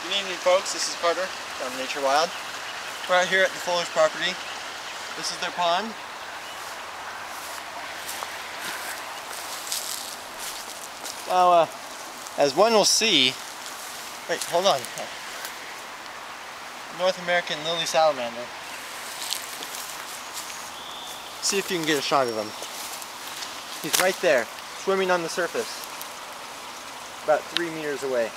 Good evening, folks. This is Carter from Nature Wild. We're out here at the Fuller's property. This is their pond. Now, as one will see, wait, hold on. North American lily salamander. See if you can get a shot of him. He's right there, swimming on the surface, about 3 meters away.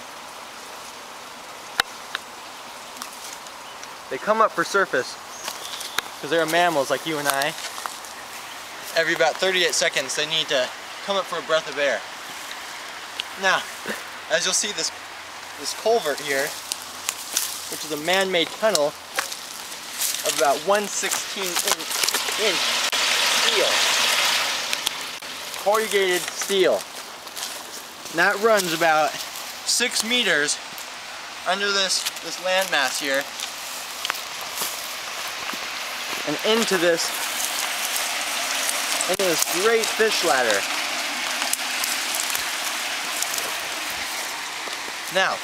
They come up for surface because they're mammals like you and I. Every about 38 seconds they need to come up for a breath of air. Now, as you'll see, this culvert here, which is a man-made tunnel of about 1/16 inch steel, corrugated steel. And that runs about 6 meters under this landmass here, and into this great fish ladder. Now,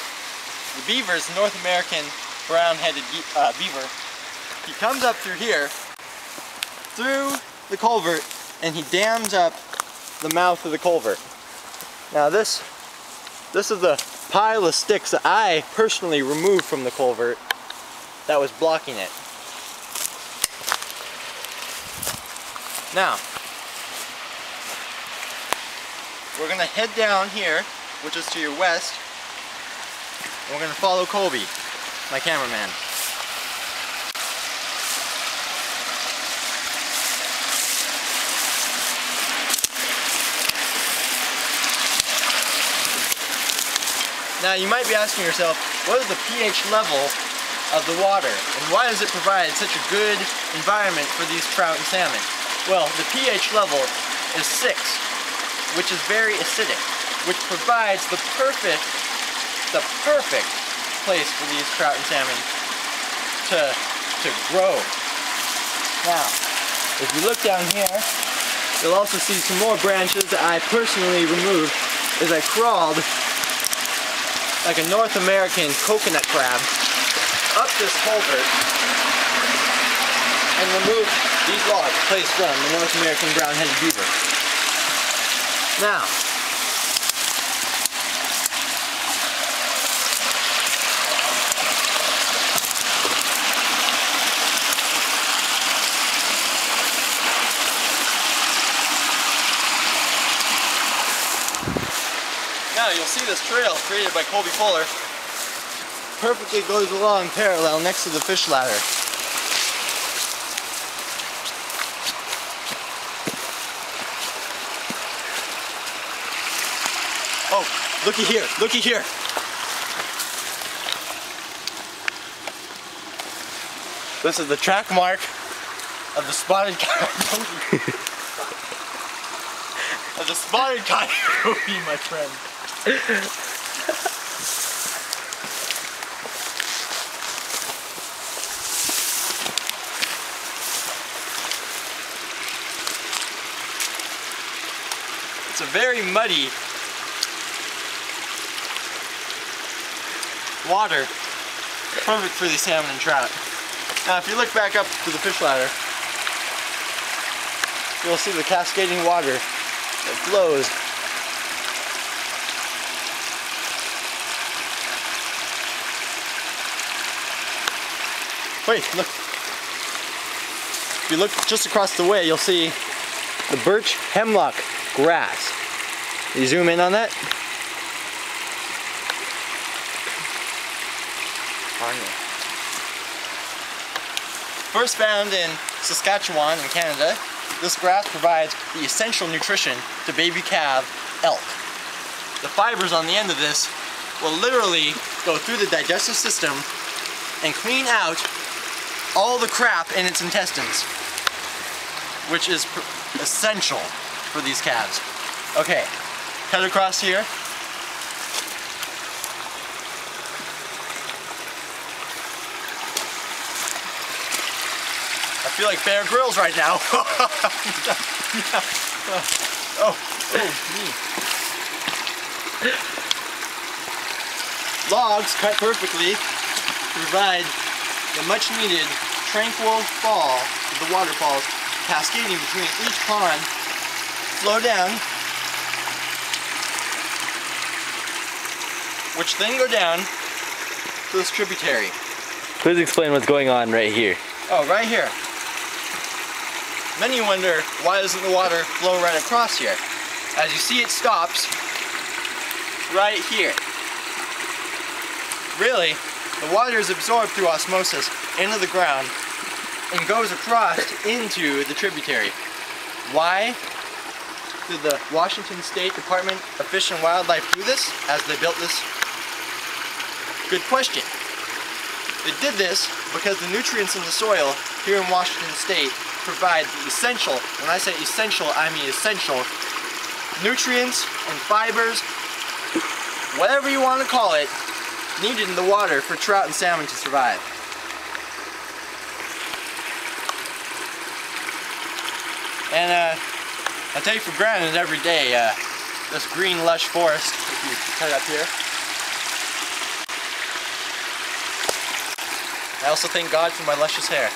the beaver is North American brown-headed beaver. He comes up through here, through the culvert, and he dams up the mouth of the culvert. Now this is the pile of sticks that I personally removed from the culvert that was blocking it. Now, we're going to head down here, which is to your west, and we're going to follow Colby, my cameraman. Now you might be asking yourself, what is the pH level of the water, and why does it provide such a good environment for these trout and salmon? Well, the pH level is 6, which is very acidic, which provides the perfect place for these trout and salmon to grow. Now, if you look down here, you'll also see some more branches that I personally removed as I crawled like a North American coconut crab up this culvert and removed these logs placed from the North American brown-headed beaver. Now, you'll see this trail created by Colby Fuller perfectly goes along parallel next to the fish ladder. Oh, looky here, looky here. This is the track mark of the spotted coyote. Of the spotted coyote, my friend. It's a very muddy water, perfect for these salmon and trout. Now if you look back up to the fish ladder, you'll see the cascading water that flows. Wait, look. If you look just across the way, you'll see the birch hemlock grass. You zoom in on that? First found in Saskatchewan in Canada, this grass provides the essential nutrition to baby calf elk. The fibers on the end of this will literally go through the digestive system and clean out all the crap in its intestines, which is essential for these calves. Okay, cut across here. I feel like Bear Grylls right now. Oh, me. Logs cut perfectly to provide the much needed tranquil fall of the waterfalls cascading between each pond flow down, which then go down to this tributary. Please explain what's going on right here. Oh, right here. Many wonder, why doesn't the water flow right across here? As you see, it stops right here. Really, the water is absorbed through osmosis into the ground and goes across into the tributary. Why did the Washington State Department of Fish and Wildlife do this as they built this? Good question. They did this because the nutrients in the soil here in Washington State provide the essential, when I say essential, I mean essential, nutrients and fibers, whatever you want to call it, needed in the water for trout and salmon to survive. And I take for granted every day this green lush forest, if you cut up here. I also thank God for my luscious hair.